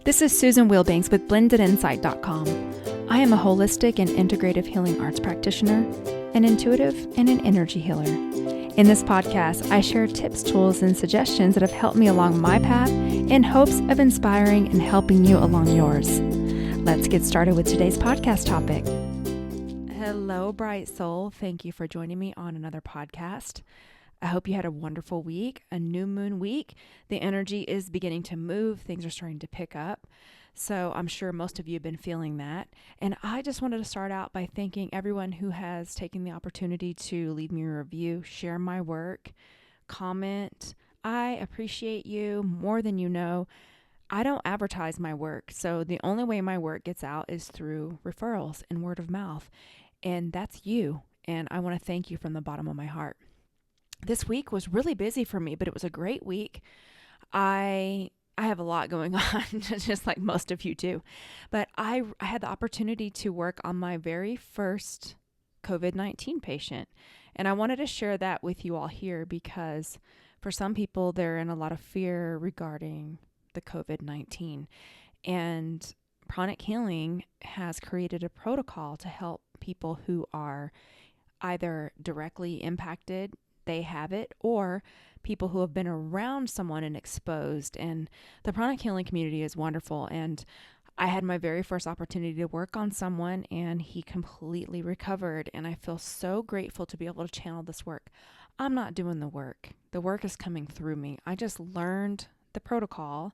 This is Susan Wilbanks with blendedinsight.com. I am a holistic and integrative healing arts practitioner, an intuitive, and an energy healer. In this podcast, I share tips, tools, and suggestions that have helped me along my path in hopes of inspiring and helping you along yours. Let's get started with today's podcast topic. Hello, bright soul. Thank you for joining me on another podcast. I hope you had a wonderful week, a new moon week. The energy is beginning to move. Things are starting to pick up. So I'm sure most of you have been feeling that. And I just wanted to start out by thanking everyone who has taken the opportunity to leave me a review, share my work, comment. I appreciate you more than you know. I don't advertise my work. So the only way my work gets out is through referrals and word of mouth. And that's you. And I want to thank you from the bottom of my heart. This week was really busy for me, but it was a great week. I have a lot going on, just like most of you do. But I had the opportunity to work on my very first COVID-19 patient. And I wanted to share that with you all here because for some people, they're in a lot of fear regarding the COVID-19. And Pranic Healing has created a protocol to help people who are either directly impacted, they have it, or people who have been around someone and exposed. And the Pranic Healing community is wonderful. And I had my very first opportunity to work on someone and he completely recovered. And I feel so grateful to be able to channel this work. I'm not doing the work. The work is coming through me. I just learned the protocol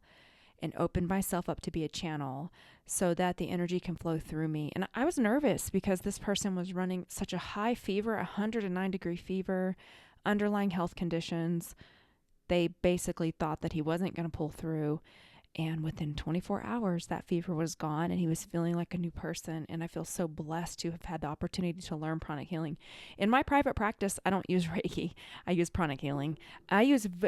and opened myself up to be a channel so that the energy can flow through me. And I was nervous because this person was running such a high fever, 109-degree fever, underlying health conditions. They basically thought that he wasn't going to pull through. And within 24 hours, that fever was gone and he was feeling like a new person. And I feel so blessed to have had the opportunity to learn pranic healing. In my private practice, I don't use Reiki. I use pranic healing.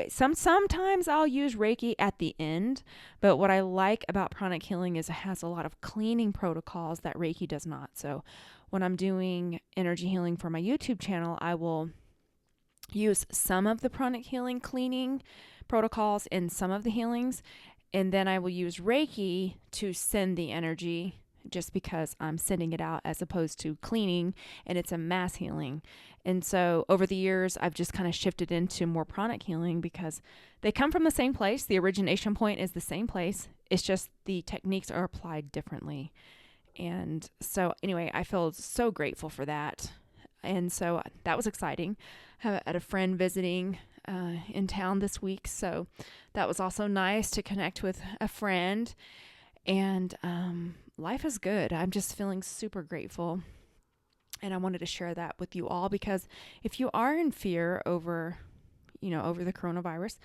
Sometimes I'll use Reiki at the end. But what I like about pranic healing is it has a lot of cleaning protocols that Reiki does not. So when I'm doing energy healing for my YouTube channel, I will use some of the pranic healing cleaning protocols in some of the healings. And then I will use Reiki to send the energy just because I'm sending it out as opposed to cleaning, and it's a mass healing. And so over the years, I've just kind of shifted into more pranic healing because they come from the same place. The origination point is the same place. It's just the techniques are applied differently. And so anyway, I feel so grateful for that. And so that was exciting. I had a friend visiting in town this week, so that was also nice to connect with a friend. And life is good. I'm just feeling super grateful. And I wanted to share that with you all because if you are in fear over the coronavirus,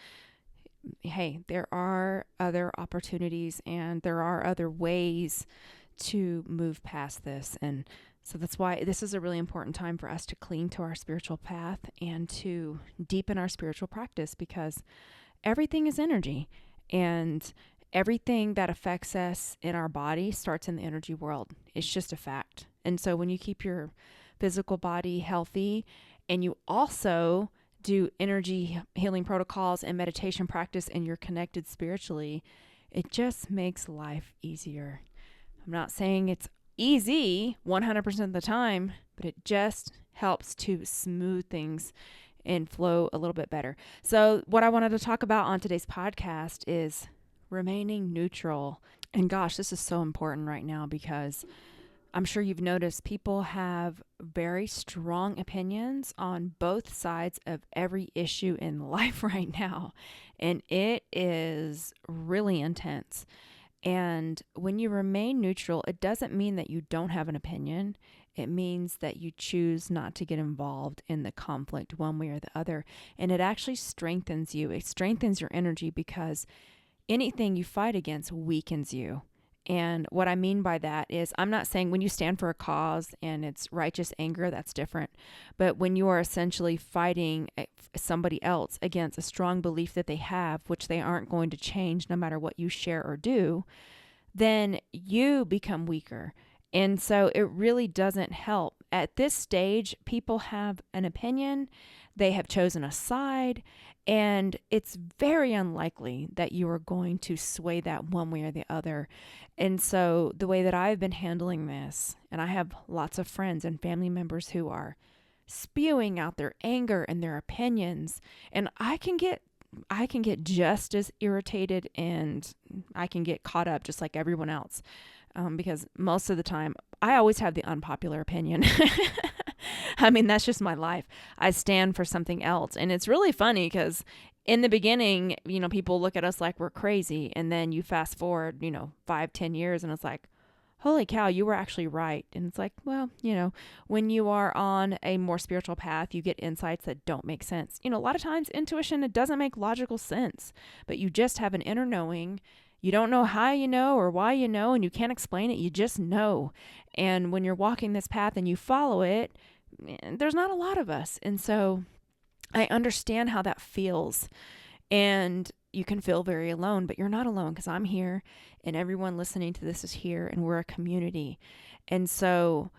hey, there are other opportunities and there are other ways to move past this. And so that's why this is a really important time for us to cling to our spiritual path and to deepen our spiritual practice because everything is energy and everything that affects us in our body starts in the energy world. It's just a fact. And so when you keep your physical body healthy and you also do energy healing protocols and meditation practice and you're connected spiritually, it just makes life easier. I'm not saying it's easy 100% of the time, but it just helps to smooth things and flow a little bit better. So what I wanted to talk about on today's podcast is remaining neutral. And gosh, this is so important right now because I'm sure you've noticed people have very strong opinions on both sides of every issue in life right now. And it is really intense. And when you remain neutral, it doesn't mean that you don't have an opinion. It means that you choose not to get involved in the conflict one way or the other. And it actually strengthens you. It strengthens your energy because anything you fight against weakens you. And what I mean by that is I'm not saying when you stand for a cause and it's righteous anger, that's different. But when you are essentially fighting somebody else against a strong belief that they have, which they aren't going to change no matter what you share or do, then you become weaker. And so it really doesn't help. At this stage, people have an opinion, they have chosen a side, And it's very unlikely that you are going to sway that one way or the other. And so the way that I've been handling this, and I have lots of friends and family members who are spewing out their anger and their opinions, and I can get just as irritated, and I can get caught up just like everyone else, because most of the time I always have the unpopular opinion. I mean, that's just my life. I stand for something else. And it's really funny because in the beginning, people look at us like we're crazy. And then you fast forward, 5-10 years, and it's like, holy cow, you were actually right. And it's like, well, when you are on a more spiritual path, you get insights that don't make sense. A lot of times intuition, it doesn't make logical sense, but you just have an inner knowing. You don't know how you know or why you know, and you can't explain it. You just know. And when you're walking this path and you follow it, there's not a lot of us. And so I understand how that feels. And you can feel very alone, but you're not alone, because I'm here and everyone listening to this is here, and we're a community. And so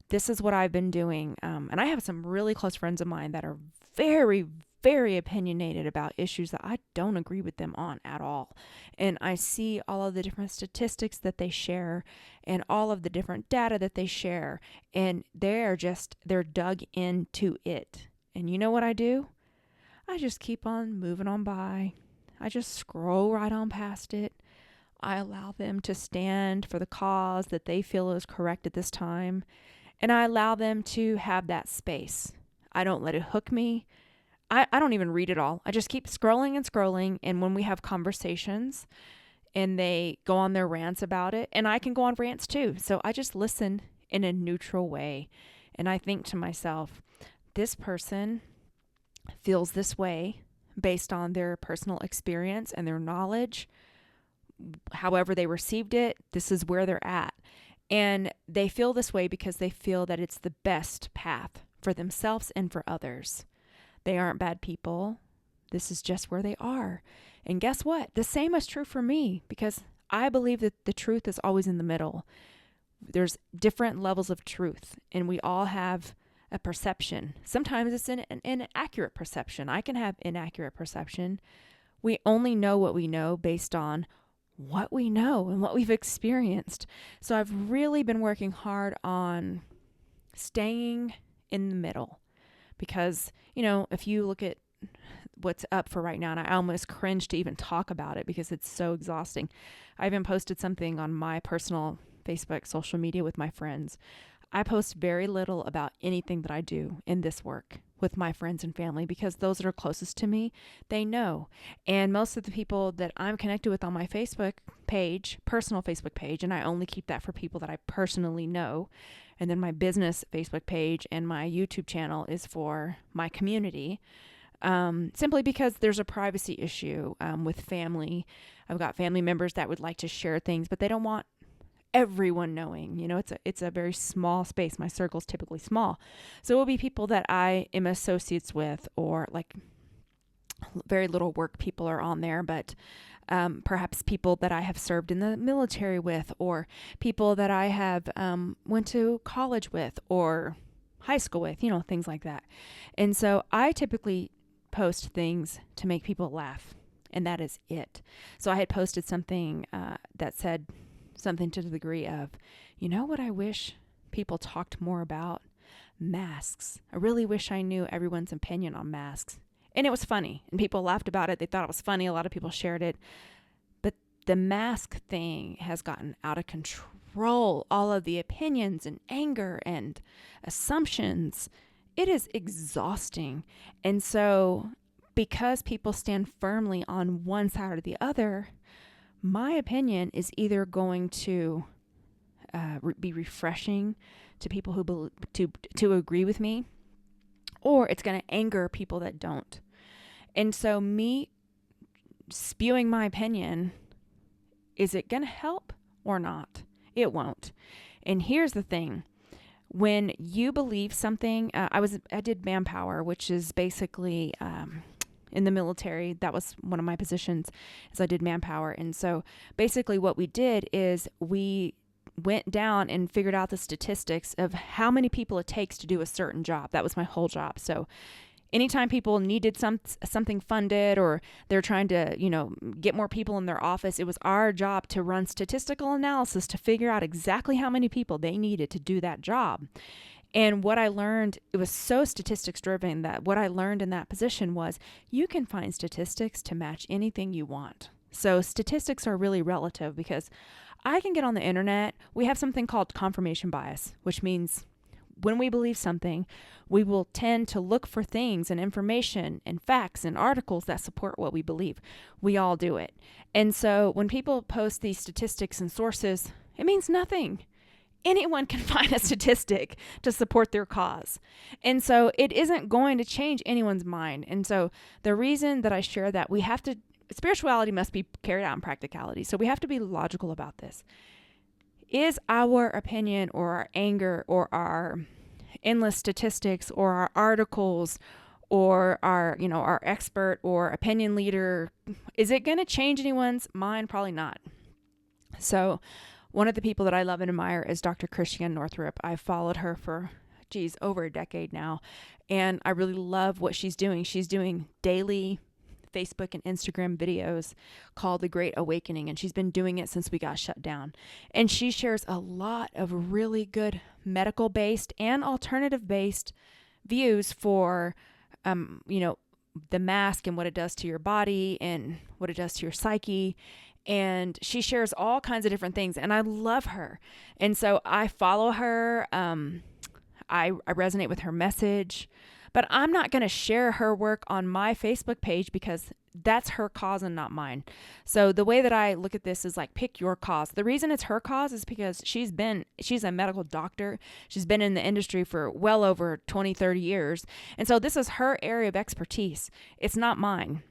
this is what I've been doing. And I have some really close friends of mine that are very, very opinionated about issues that I don't agree with them on at all. And I see all of the different statistics that they share and all of the different data that they share, and they're dug into it. And you know what I do? I just keep on moving on by. I just scroll right on past it. I allow them to stand for the cause that they feel is correct at this time, and I allow them to have that space. I don't let it hook me. I don't even read it all. I just keep scrolling and scrolling. And when we have conversations and they go on their rants about it, and I can go on rants too. So I just listen in a neutral way. And I think to myself, this person feels this way based on their personal experience and their knowledge. However they received it, this is where they're at. And they feel this way because they feel that it's the best path for themselves and for others. They aren't bad people. This is just where they are. And guess what? The same is true for me, because I believe that the truth is always in the middle. There's different levels of truth, and we all have a perception. Sometimes it's an inaccurate perception. I can have inaccurate perception. We only know what we know based on what we know and what we've experienced. So I've really been working hard on staying in the middle. Because, if you look at what's up for right now, and I almost cringe to even talk about it because it's so exhausting. I even posted something on my personal Facebook, social media with my friends. I post very little about anything that I do in this work with my friends and family, because those that are closest to me, they know. And most of the people that I'm connected with on my Facebook page, personal Facebook page, and I only keep that for people that I personally know. And then my business Facebook page and my YouTube channel is for my community, simply because there's a privacy issue with family. I've got family members that would like to share things, but they don't want everyone knowing. It's a very small space. My circle's typically small. So it will be people that I am associates with, or like very little work people are on there, but perhaps people that I have served in the military with, or people that I have went to college with or high school with, things like that. And so I typically post things to make people laugh, and that is it. So I had posted something that said something to the degree of, what I wish people talked more about? Masks. I really wish I knew everyone's opinion on masks. And it was funny, and people laughed about it. They thought it was funny. A lot of people shared it. But the mask thing has gotten out of control. All of the opinions and anger and assumptions. It is exhausting. And so because people stand firmly on one side or the other, my opinion is either going to be refreshing to people who to agree with me, or it's going to anger people that don't. And so me spewing my opinion, is it going to help or not? It won't. And here's the thing. When you believe something, I did manpower, which is basically in the military. That was one of my positions, is I did manpower. And so basically what we did is we went down and figured out the statistics of how many people it takes to do a certain job. That was my whole job. So Anytime people needed something funded, or they're trying to, get more people in their office, it was our job to run statistical analysis to figure out exactly how many people they needed to do that job. And what I learned, it was so statistics driven, that what I learned in that position was you can find statistics to match anything you want. So statistics are really relative, because I can get on the internet. We have something called confirmation bias, which means when we believe something, we will tend to look for things and information and facts and articles that support what we believe. We all do it. And so when people post these statistics and sources, it means nothing. Anyone can find a statistic to support their cause. And so it isn't going to change anyone's mind. And so the reason that I share that, spirituality must be carried out in practicality. So we have to be logical about this. Is our opinion or our anger or our endless statistics or our articles or our expert or opinion leader, is it going to change anyone's mind? Probably not. So one of the people that I love and admire is Dr. Christiane Northrup. I've followed her for, over a decade now, and I really love what she's doing. She's doing daily Facebook and Instagram videos called The Great Awakening, and she's been doing it since we got shut down. And she shares a lot of really good medical-based and alternative-based views for, the mask and what it does to your body and what it does to your psyche. And she shares all kinds of different things, and I love her. And so I follow her. I resonate with her message. But I'm not going to share her work on my Facebook page, because that's her cause and not mine. So the way that I look at this is like, pick your cause. The reason it's her cause is because she's a medical doctor. She's been in the industry for well over 20, 30 years. And so this is her area of expertise. It's not mine.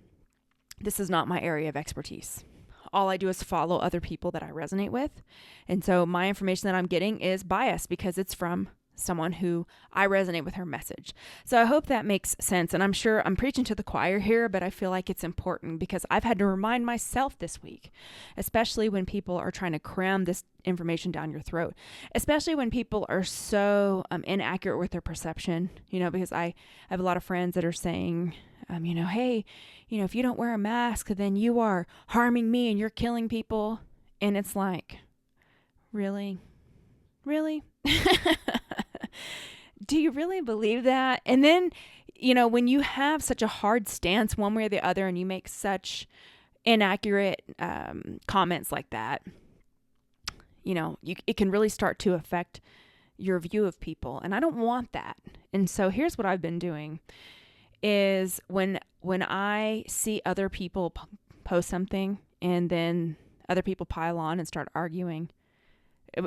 This is not my area of expertise. All I do is follow other people that I resonate with. And so my information that I'm getting is biased because it's from someone who I resonate with her message. So I hope that makes sense. And I'm sure I'm preaching to the choir here, but I feel like it's important because I've had to remind myself this week, especially when people are trying to cram this information down your throat, especially when people are so inaccurate with their perception, because I have a lot of friends that are saying, hey, if you don't wear a mask, then you are harming me and you're killing people. And it's like, really? Do you really believe that? And then, when you have such a hard stance one way or the other and you make such inaccurate comments like that, it can really start to affect your view of people. And I don't want that. And so here's what I've been doing is when I see other people post something and then other people pile on and start arguing,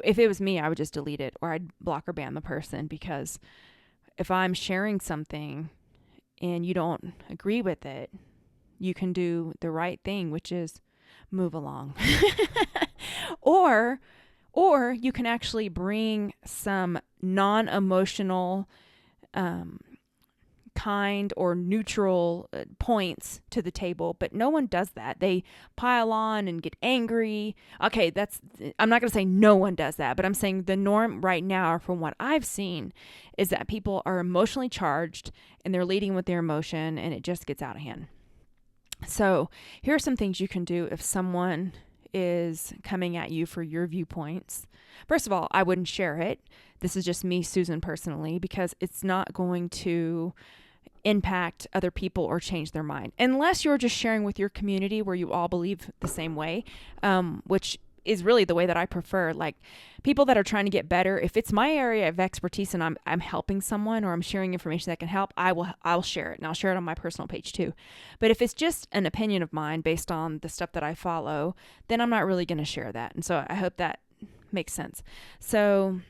if it was me, I would just delete it or I'd block or ban the person, because if I'm sharing something and you don't agree with it, you can do the right thing, which is move along. Or you can actually bring some non-emotional, kind or neutral points to the table, but no one does that. They pile on and get angry. Okay, I'm not going to say no one does that, but I'm saying the norm right now from what I've seen is that people are emotionally charged and they're leading with their emotion and it just gets out of hand. So here are some things you can do if someone is coming at you for your viewpoints. First of all, I wouldn't share it. This is just me, Susan, personally, because it's not going to impact other people or change their mind. Unless you're just sharing with your community where you all believe the same way, which is really the way that I prefer. Like people that are trying to get better, if it's my area of expertise and I'm helping someone or I'm sharing information that can help, I'll share it, and I'll share it on my personal page too. But if it's just an opinion of mine based on the stuff that I follow, then I'm not really going to share that. And so I hope that makes sense. So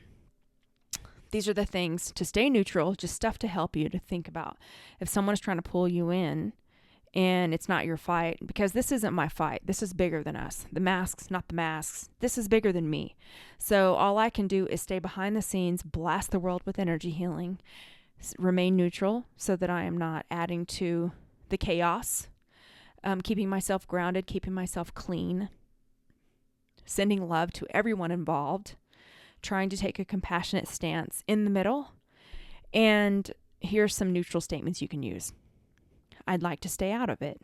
these are the things to stay neutral, just stuff to help you to think about. If someone is trying to pull you in and it's not your fight, because this isn't my fight. This is bigger than us. The masks, not the masks. This is bigger than me. So all I can do is stay behind the scenes, blast the world with energy healing, remain neutral so that I am not adding to the chaos, keeping myself grounded, keeping myself clean, sending love to everyone involved, trying to take a compassionate stance in the middle. And here's some neutral statements you can use. I'd like to stay out of it.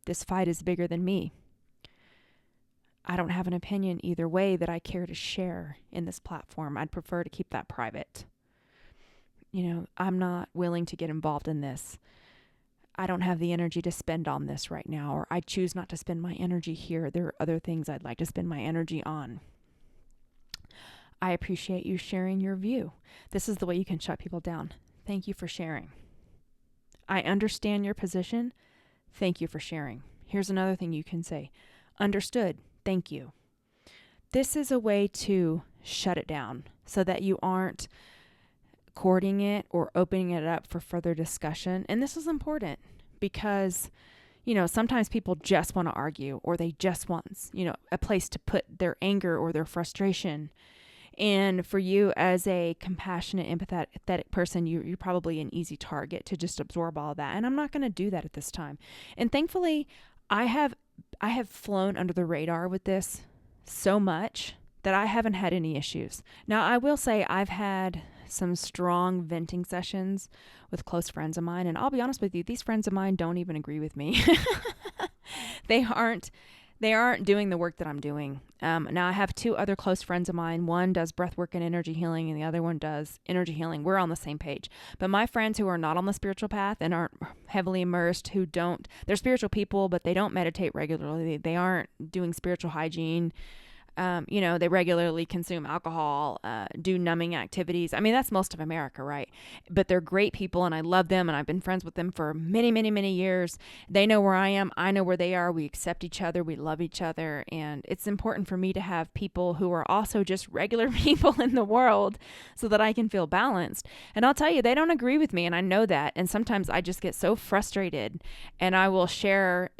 This fight is bigger than me. I don't have an opinion either way that I care to share in this platform. I'd prefer to keep that private. I'm not willing to get involved in this. I don't have the energy to spend on this right now, or I choose not to spend my energy here. There are other things I'd like to spend my energy on. I appreciate you sharing your view. This is the way you can shut people down. Thank you for sharing. I understand your position. Thank you for sharing. Here's another thing you can say. Understood. Thank you. This is a way to shut it down so that you aren't courting it or opening it up for further discussion. And this is important because, sometimes people just want to argue, or they just want, a place to put their anger or their frustration. And for you as a compassionate, empathetic person, you're probably an easy target to just absorb all of that. And I'm not going to do that at this time. And thankfully, I have flown under the radar with this so much that I haven't had any issues. Now, I will say I've had some strong venting sessions with close friends of mine. And I'll be honest with you, these friends of mine don't even agree with me. They aren't doing the work that I'm doing. Now, I have two other close friends of mine. One does breath work and energy healing, and the other one does energy healing. We're on the same page. But my friends who are not on the spiritual path and aren't heavily immersed, they're spiritual people, but they don't meditate regularly. They aren't doing spiritual hygiene. They regularly consume alcohol, do numbing activities. I mean, that's most of America, right? But they're great people, and I love them, and I've been friends with them for many, many, many years. They know where I am. I know where they are. We accept each other. We love each other. And it's important for me to have people who are also just regular people in the world so that I can feel balanced. And I'll tell you, they don't agree with me, and I know that. And sometimes I just get so frustrated, and I will share,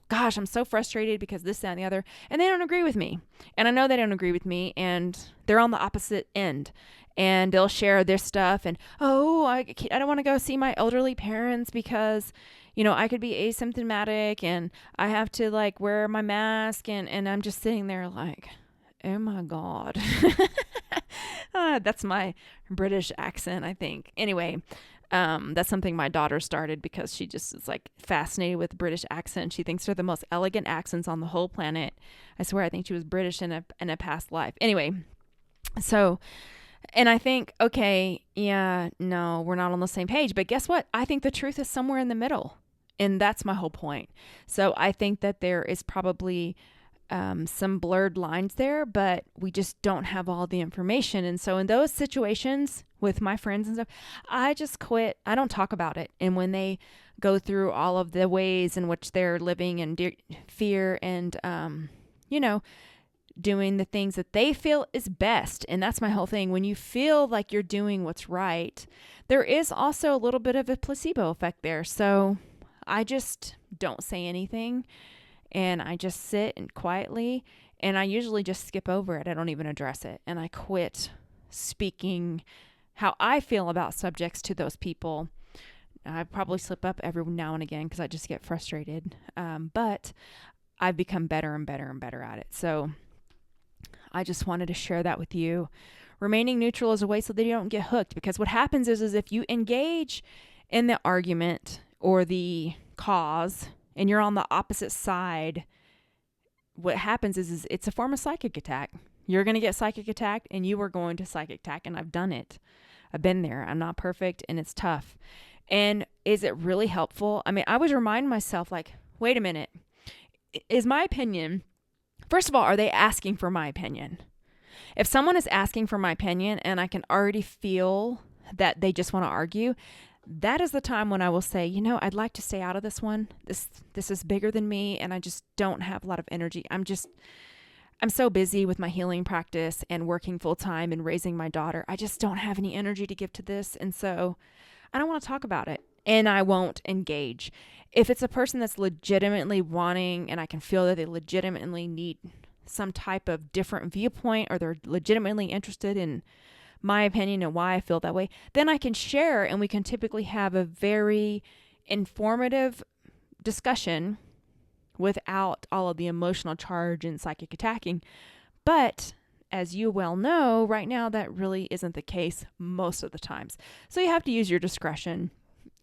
gosh, I'm so frustrated because this, that, and the other, and they don't agree with me. And I know they don't agree with me, and they're on the opposite end, and they'll share their stuff and, I don't want to go see my elderly parents because, I could be asymptomatic and I have to wear my mask. And I'm just sitting there like, oh my God. That's my British accent, I think. Anyway, that's something my daughter started because she just is fascinated with British accent. She thinks they're the most elegant accents on the whole planet. I swear, I think she was British in a past life. Anyway, so, and I think, okay, yeah, no, we're not on the same page. But guess what? I think the truth is somewhere in the middle. And that's my whole point. So I think that there is probably some blurred lines there, but we just don't have all the information. And so in those situations with my friends and stuff, I just quit. I don't talk about it. And when they go through all of the ways in which they're living in fear and, doing the things that they feel is best. And that's my whole thing. When you feel like you're doing what's right, there is also a little bit of a placebo effect there. So I just don't say anything. And I just sit and quietly, and I usually just skip over it. I don't even address it. And I quit speaking how I feel about subjects to those people. I probably slip up every now and again because I just get frustrated. But I've become better and better and better at it. So I just wanted to share that with you. Remaining neutral is a way so that you don't get hooked, because what happens is if you engage in the argument or the cause and you're on the opposite side, what happens is it's a form of psychic attack. You're going to get psychic attacked, and you are going to psychic attack. And I've done it. I've been there. I'm not perfect, and it's tough. And is it really helpful? I mean, I always remind myself, wait a minute. Is my opinion, first of all, are they asking for my opinion? If someone is asking for my opinion and I can already feel that they just want to argue, that is the time when I will say, I'd like to stay out of this one. This is bigger than me, and I just don't have a lot of energy. I'm so busy with my healing practice and working full time and raising my daughter. I just don't have any energy to give to this. And so I don't want to talk about it, and I won't engage. If it's a person that's legitimately wanting, and I can feel that they legitimately need some type of different viewpoint, or they're legitimately interested in my opinion and why I feel that way, then I can share, and we can typically have a very informative discussion without all of the emotional charge and psychic attacking. But as you well know, right now that really isn't the case most of the times. So you have to use your discretion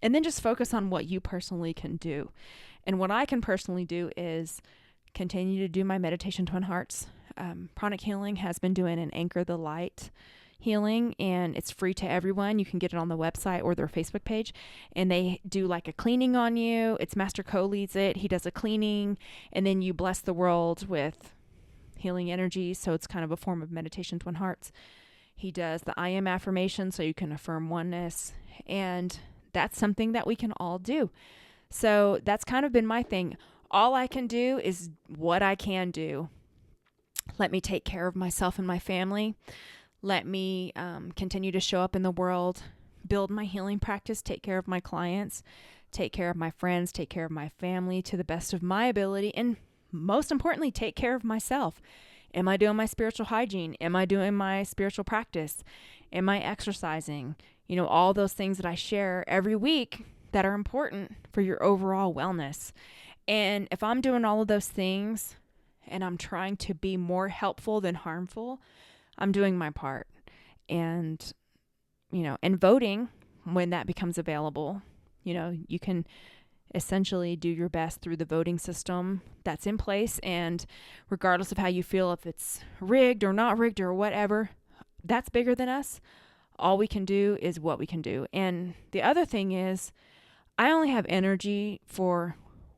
and then just focus on what you personally can do. And what I can personally do is continue to do my meditation twin hearts. Pranic Healing has been doing an Anchor the Light healing, and it's free to everyone. You can get it on the website or their Facebook page, and they do like a cleaning on you. It's Master Co leads it. He does a cleaning, and then you bless the world with healing energy. So it's kind of a form of meditation twin hearts. He does the I am affirmation, so you can affirm oneness, and that's something that we can all do. So that's kind of been my thing. All I can do is what I can do. Let me take care of myself and my family. Let me continue to show up in the world, build my healing practice, take care of my clients, take care of my friends, take care of my family to the best of my ability, and most importantly, take care of myself. Am I doing my spiritual hygiene? Am I doing my spiritual practice? Am I exercising? All those things that I share every week that are important for your overall wellness. And if I'm doing all of those things and I'm trying to be more helpful than harmful, I'm doing my part. And, and voting when that becomes available, you can essentially do your best through the voting system that's in place. And regardless of how you feel, if it's rigged or not rigged or whatever, that's bigger than us. All we can do is what we can do. And the other thing is, I only have energy for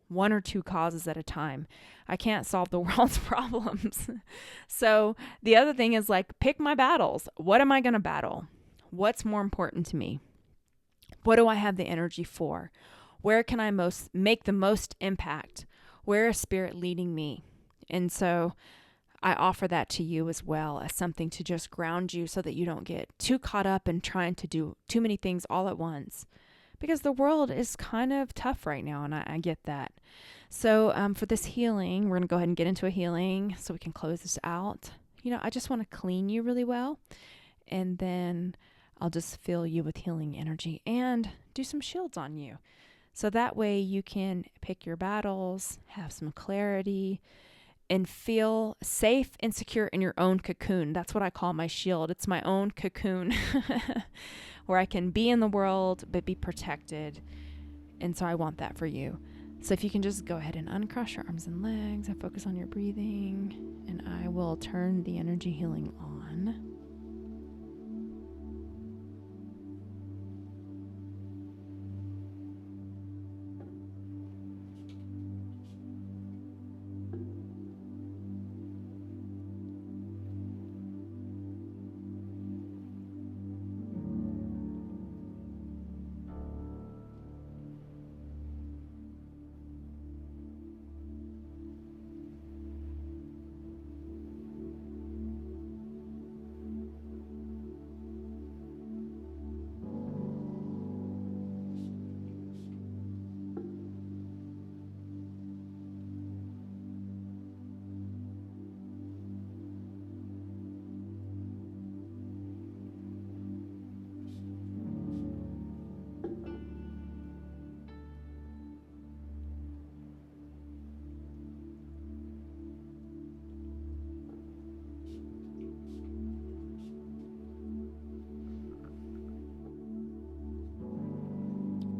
one or two causes at a time. I can't solve the world's problems. So the other thing is pick my battles. What am I going to battle? What's more important to me? What do I have the energy for? Where can I make the most impact? Where is spirit leading me? And so I offer that to you as well as something to just ground you so that you don't get too caught up in trying to do too many things all at once. Because the world is kind of tough right now, and I get that. So for this healing, we're going to go ahead and get into a healing so we can close this out. I just want to clean you really well, and then I'll just fill you with healing energy and do some shields on you. So that way you can pick your battles, have some clarity, and feel safe and secure in your own cocoon. That's what I call my shield. It's my own cocoon where I can be in the world but be protected. And so I want that for you. So if you can just go ahead and uncross your arms and legs and focus on your breathing, and I will turn the energy healing on.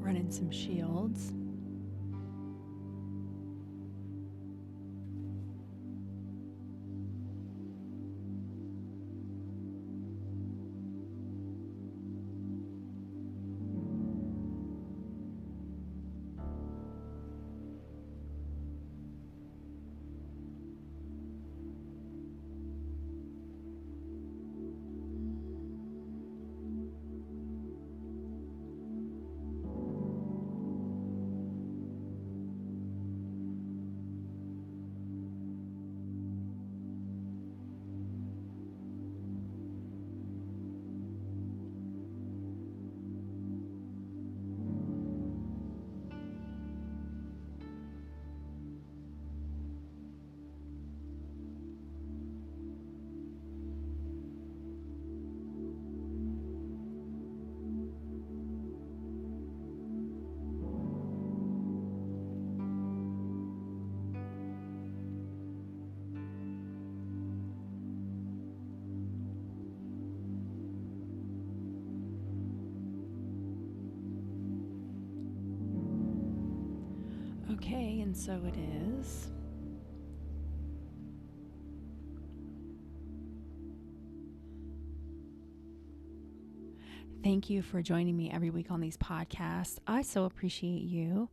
Running some shields. and so it is. Thank you for joining me every week on these podcasts. I so appreciate you.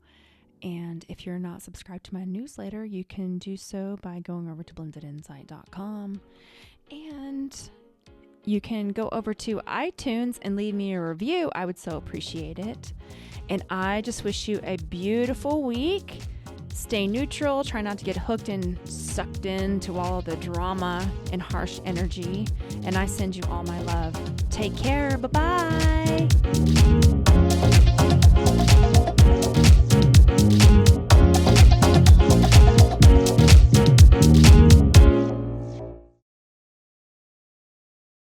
And if you're not subscribed to my newsletter, you can do so by going over to blendedinsight.com. And you can go over to iTunes and leave me a review. I would so appreciate it. And I just wish you a beautiful week. Stay neutral. Try not to get hooked and sucked into all the drama and harsh energy. And I send you all my love. Take care. Bye-bye.